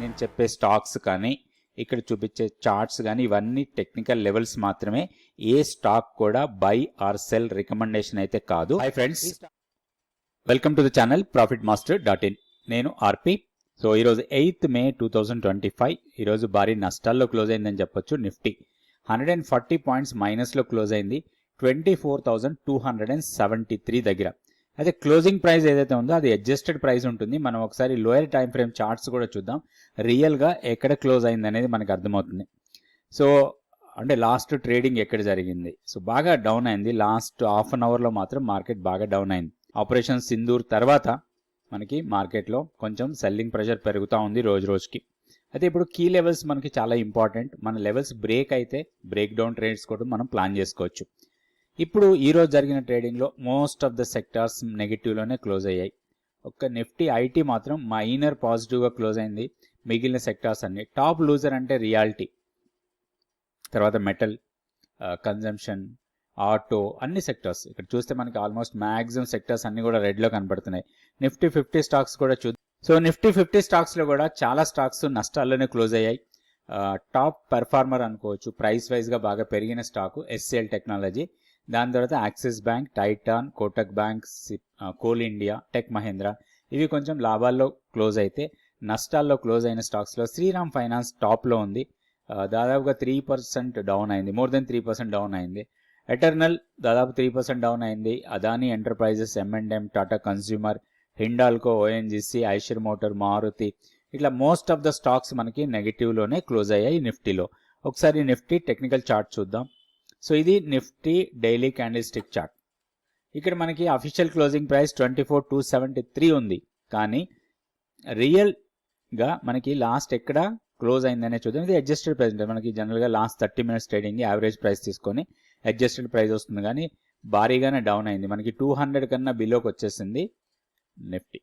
నేను చెప్పే స్టాక్స్ కానీ ఇక్కడ చూపించే చార్ట్స్ కానీ ఇవన్నీ టెక్నికల్ లెవెల్స్ మాత్రమే. ఏ స్టాక్ కూడా బై ఆర్ సెల్ రికమెండేషన్ అయితే కాదు. Hi friends, welcome to the channel profitmaster.in. నేను ఆర్పి. సో ఈరోజు 8th May 2025. ఈరోజు భారీ నష్టాల్లో క్లోజ్ అయిందని చెప్పొచ్చు. నిఫ్టీ 140 పాయింట్స్ మైనస్లో క్లోజ్ అయింది 24,273 దగ్గర. అయితే క్లోజింగ్ ప్రైస్ ఏదైతే ఉందో అది అడ్జస్టెడ్ ప్రైస్ ఉంటుంది. మనం ఒకసారి లోయర్ టైం ఫ్రేమ్ చార్ట్స్ కూడా చూద్దాం, రియల్గా ఎక్కడ క్లోజ్ అయింది అనేది మనకు అర్థమవుతుంది. సో అంటే లాస్ట్ ట్రేడింగ్ ఎక్కడ జరిగింది, సో బాగా డౌన్ అయింది. లాస్ట్ హాఫ్ అన్ అవర్లో మాత్రం మార్కెట్ బాగా డౌన్ అయింది. ఆపరేషన్ సింధూర్ తర్వాత మనకి మార్కెట్లో కొంచెం సెల్లింగ్ ప్రెషర్ పెరుగుతూ ఉంది రోజు రోజుకి. అయితే ఇప్పుడు కీ లెవెల్స్ మనకి చాలా ఇంపార్టెంట్. మన లెవెల్స్ బ్రేక్ అయితే బ్రేక్ డౌన్ ట్రేడ్స్ కూడా మనం ప్లాన్ చేసుకోవచ్చు. ఇప్పుడు ఈరోజు జరిగిన ట్రేడింగ్లో మోస్ట్ ఆఫ్ ద సెక్టార్స్ నెగిటివ్లోనే క్లోజ్ అయ్యాయి. ఒక్క నిఫ్టీ ఐటీ మాత్రం మైనర్ పాజిటివ్గా క్లోజ్ అయింది. మిగిలిన సెక్టార్స్ అన్ని టాప్ లూజర్ అంటే రియాలిటీ, తర్వాత మెటల్, కన్జంప్షన్, ఆటో, అన్ని సెక్టార్స్ ఇక్కడ చూస్తే మనకి ఆల్మోస్ట్ మ్యాక్సిమం సెక్టార్స్ అన్ని కూడా రెడ్లో కనబడుతున్నాయి. నిఫ్టీ 50 స్టాక్స్ కూడా చూద్దాం. సో నిఫ్టీ 50 స్టాక్స్లో కూడా చాలా స్టాక్స్ నష్టాల్లోనే క్లోజ్ అయ్యాయి. టాప్ పెర్ఫార్మర్ అనుకోవచ్చు ప్రైస్ వైజ్గా బాగా పెరిగిన స్టాకు ఎస్సీఎల్ టెక్నాలజీ, దాని తర్వాత Axis Bank, Titan, Kotak Bank, Coal India, Tech Mahindra, ఇవి కొంచెం లాభాల్లో క్లోజ్ అయితే నష్టాల్లో క్లోజ్ అయిన స్టాక్స్లో శ్రీరామ్ ఫైనాన్స్ టాప్లో ఉంది. దాదాపుగా 3% డౌన్ అయింది, మోర్ దెన్ 3% డౌన్ అయింది. ఎటర్నల్ దాదాపు 3% డౌన్ అయింది. Adani Enterprises, M&M, Tata Consumer, Hindalco, ONGC, Eicher Motor, Maruti, ఇట్లా మోస్ట్ ఆఫ్ ద స్టాక్స్ మనకి నెగిటివ్లోనే క్లోజ్ అయ్యాయి నిఫ్టీలో. ఒకసారి నిఫ్టీ టెక్నికల్ చార్ట్ చూద్దాం. సో ఇది Nifty daily candle stick chart. ఇక్కడ మనకి అఫీషియల్ క్లోజింగ్ ప్రైస్ 24,273 ఉంది, కానీ రియల్గా మనకి లాస్ట్ ఎక్కడ క్లోజ్ అయిందనే చూద్దాం. ఇది అడ్జస్టెడ్ ప్రైస్ అంటే మనకి జనరల్గా last 30 minutes trading average price తీసుకొని అడ్జస్టెడ్ ప్రైస్ వస్తుంది, కానీ భారీగానే డౌన్ అయింది. మనకి 200 కన్నా బిలోకి వచ్చేసింది నిఫ్టీ.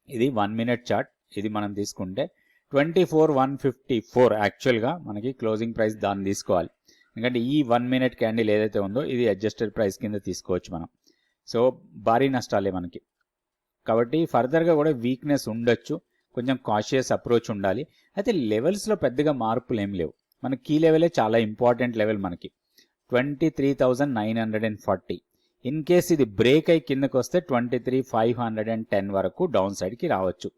ఇది 1 minute చార్ట్. ఇది మనం తీసుకుంటే 24,154 యాక్చువల్గా మనకి క్లోజింగ్ ప్రైస్ దాన్ని తీసుకోవాలి. ఎందుకంటే ఈ 1 minute క్యాండిల్ ఏదైతే ఉందో ఇది అడ్జస్టెడ్ ప్రైస్ కింద తీసుకోవచ్చు మనం. సో భారీ నష్టాలే మనకి, కాబట్టి ఫర్దర్గా కూడా వీక్నెస్ ఉండొచ్చు. కొంచెం కాషియస్ అప్రోచ్ ఉండాలి. అయితే లెవెల్స్లో పెద్దగా మార్పులు ఏం లేవు. మన కీ లెవెలే చాలా ఇంపార్టెంట్ లెవెల్ మనకి 23,940. ఇన్ కేస్ ఇది బ్రేక్ అయి కిందకు వస్తే 23,510 వరకు డౌన్ సైడ్కి రావచ్చు.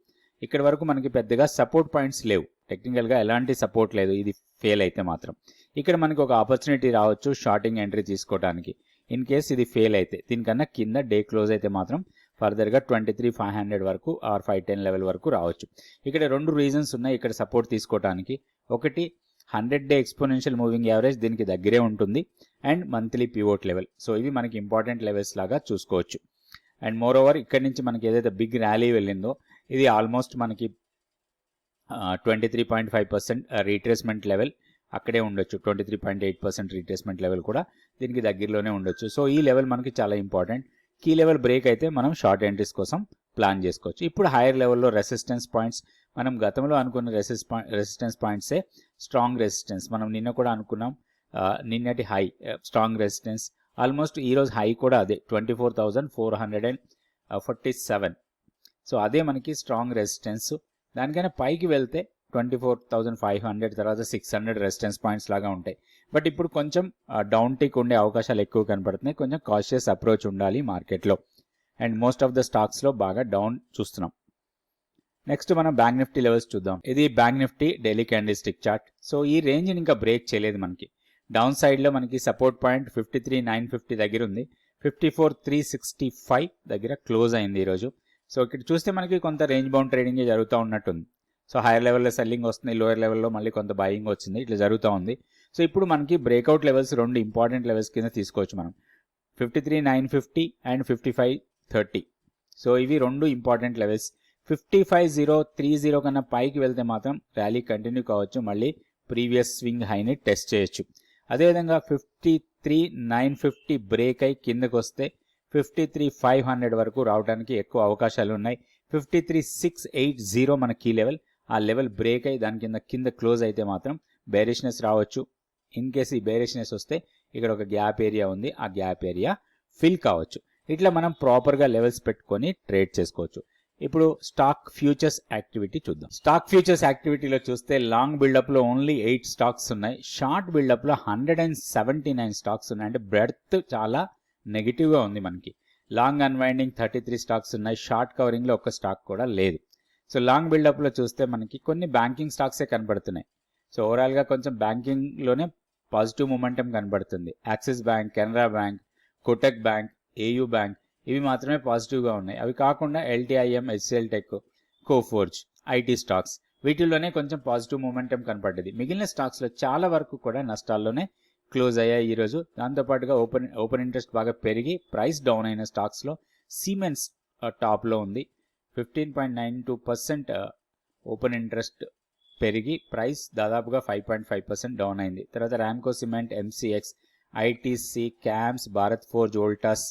ఇక్కడ వరకు మనకి పెద్దగా సపోర్ట్ పాయింట్స్ లేవు, టెక్నికల్గా ఎలాంటి సపోర్ట్ లేదు. ఇది ఫెయిల్ అయితే మాత్రం ఇక్కడ మనకి ఒక ఆపర్చునిటీ రావచ్చు షార్టింగ్ ఎంట్రీ తీసుకోవడానికి. ఇన్ కేస్ ఇది ఫెయిల్ అయితే దీనికన్నా కింద డే క్లోజ్ అయితే మాత్రం ఫర్దర్గా 23,500 వరకు ఆర్ 510 లెవెల్ వరకు రావచ్చు. ఇక్కడ 2 రీజన్స్ ఉన్నాయి ఇక్కడ సపోర్ట్ తీసుకోవడానికి. ఒకటి 100-day ఎక్స్పోనెన్షియల్ మూవింగ్ యావరేజ్ దీనికి దగ్గరే ఉంటుంది, and monthly pivot level. So ఇవి మనకి ఇంపార్టెంట్ లెవెల్స్ లాగా చూసుకోవచ్చు. అండ్ మోర్ ఓవర్ ఇక్కడ నుంచి మనకి ఏదైతే బిగ్ ర్యాలీ వెళ్ళిందో ఇది ఆల్మోస్ట్ మనకి 23.5% రీట్రేస్మెంట్ లెవెల్ అక్కడే ఉండొచ్చు. 23.8% రీట్రేస్మెంట్ లెవెల్ కూడా దీనికి దగ్గరలోనే ఉండొచ్చు. సో ఈ లెవెల్ మనకి చాలా ఇంపార్టెంట్. కీ లెవెల్ బ్రేక్ అయితే మనం షార్ట్ ఎంట్రీస్ కోసం ప్లాన్ చేసుకోవచ్చు. ఇప్పుడు హైయర్ లెవెల్లో రెసిస్టెన్స్ పాయింట్స్, మనం గతంలో అనుకున్న రెసిస్టెన్స్ పాయింట్సే స్ట్రాంగ్ రెసిస్టెన్స్. మనం నిన్న కూడా అనుకున్నాం, నిన్నటి హై స్ట్రాంగ్ రెసిస్టెన్స్. ఆల్మోస్ట్ ఈరోజు హై కూడా అదే 24,447. సో అదే మనకి స్ట్రాంగ్ రెసిస్టెన్స్. దానికైనా పైకి వెళ్తే 24,500 తర్వాత 600 రెసిస్టెన్స్ పాయింట్స్ లాగా ఉంటాయి. బట్ ఇప్పుడు కొంచెం డౌన్ టిక్ ఉండే అవకాశాలు ఎక్కువ కనపడుతున్నాయి. కొంచెం కాషియస్ అప్రోచ్ ఉండాలి మార్కెట్లో. అండ్ మోస్ట్ ఆఫ్ ద స్టాక్స్లో బాగా డౌన్ చూస్తున్నాం. నెక్స్ట్ మనం బ్యాంక్ నిఫ్టీ లెవెల్స్ చూద్దాం. ఇది bank Nifty daily candle stick chart. So ఈ రేంజ్ని ఇంకా బ్రేక్ చేయలేదు. మనకి డౌన్ సైడ్లో మనకి సపోర్ట్ పాయింట్ 53,950 దగ్గర ఉంది. 54,365 దగ్గర క్లోజ్ అయింది ఈరోజు. సో ఇక్కడ చూస్తే మనకి కొంత రేంజ్ బౌండ్ ట్రేడింగ్ జరుగుతూ ఉన్నట్టుంది. సో హైయర్ లెవెల్లో సెల్లింగ్ వస్తుంది, లోయర్ లెవెల్లో మళ్ళీ కొంత బయింగ్ వచ్చింది, ఇట్లా జరుగుతూ ఉంది. సో ఇప్పుడు మనకి బ్రేక్అవుట్ లెవెల్స్ 2 ఇంపార్టెంట్ లెవెల్స్ కింద తీసుకోవచ్చు మనం, 53,950 అండ్ 55,30. సో ఇవి 2 ఇంపార్టెంట్ లెవెల్స్. 55,030 కన్నా పైకి వెళ్తే మాత్రం ర్యాలీ కంటిన్యూ కావచ్చు, మళ్ళీ ప్రీవియస్ స్వింగ్ హైని టెస్ట్ చేయొచ్చు. అదేవిధంగా 53,950 బ్రేక్ అయి కిందకు వస్తే 53,500 వరకు రావడానికి ఎక్కువ అవకాశాలు ఉన్నాయి. 53,680 మన కీ లెవెల్. ఆ లెవెల్ బ్రేక్ అయి దాని కింద క్లోజ్ అయితే మాత్రం బేరిష్నెస్ రావచ్చు. ఇన్ కేసు ఈ బేరిష్నెస్ వస్తే ఇక్కడ ఒక గ్యాప్ ఏరియా ఉంది, ఆ గ్యాప్ ఏరియా ఫిల్ కావచ్చు. ఇట్లా మనం ప్రాపర్గా లెవెల్స్ పెట్టుకొని ట్రేడ్ చేసుకోవచ్చు. ఇప్పుడు స్టాక్ ఫ్యూచర్స్ యాక్టివిటీ చూద్దాం. స్టాక్ ఫ్యూచర్స్ యాక్టివిటీలో చూస్తే లాంగ్ బిల్డప్లో ఓన్లీ 8 స్టాక్స్ ఉన్నాయి. షార్ట్ బిల్డప్లో 179 స్టాక్స్ ఉన్నాయి. అంటే బ్రెడ్త్ చాలా నెగిటివ్గా ఉంది మనకి. లాంగ్ అన్వైండింగ్ 33 స్టాక్స్ ఉన్నాయి. షార్ట్ కవరింగ్లో ఒక్క స్టాక్ కూడా లేదు. సో లాంగ్ బిల్డప్లో చూస్తే మనకి కొన్ని బ్యాంకింగ్ స్టాక్సే కనబడుతున్నాయి. సో ఓవరాల్గా కొంచెం బ్యాంకింగ్లోనే పాజిటివ్ మొమెంటం కనబడుతుంది. Axis bank, Canara bank, Kotak bank, AU bank ఇవి మాత్రమే పాజిటివ్గా ఉన్నాయి. అవి కాకుండా LTIM, HCL tech, Coforge, IT stocks వీటిల్లోనే కొంచెం పాజిటివ్ మొమెంటం కనపడ్డది. మిగిలిన స్టాక్స్లో చాలా వరకు కూడా నష్టాల్లోనే క్లోజ్ అయ్యాయి ఈరోజు. దాంతోపాటుగా ఓపెన్ ఇంట్రెస్ట్ బాగా పెరిగి ప్రైస్ డౌన్ అయిన స్టాక్స్లో సిమెంట్స్ టాప్లో ఉంది. 15.92% ఓపెన్ ఇంట్రెస్ట్ పెరిగి ప్రైస్ దాదాపుగా 5.5% డౌన్ అయింది. తర్వాత Ramco cement, MCX, ITC, CAMS, Bharat Forge, Voltas,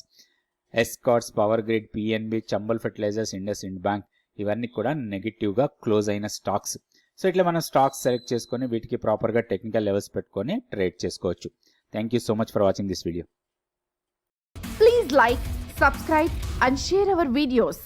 Escorts, power grid, PNB, Chambal fertilisers, IndusInd bank ఇవన్నీ కూడా నెగిటివ్గా క్లోజ్ అయిన స్టాక్స్. సో ఇట్లా మనం స్టాక్స్ సెలెక్ట్ చేసుకొని వీటికి ప్రాపర్గా టెక్నికల్ లెవెల్స్ పెట్టుకొని ట్రేడ్ చేసుకోవచ్చు. Thank you so much for watching this video. Please like, subscribe and share our videos.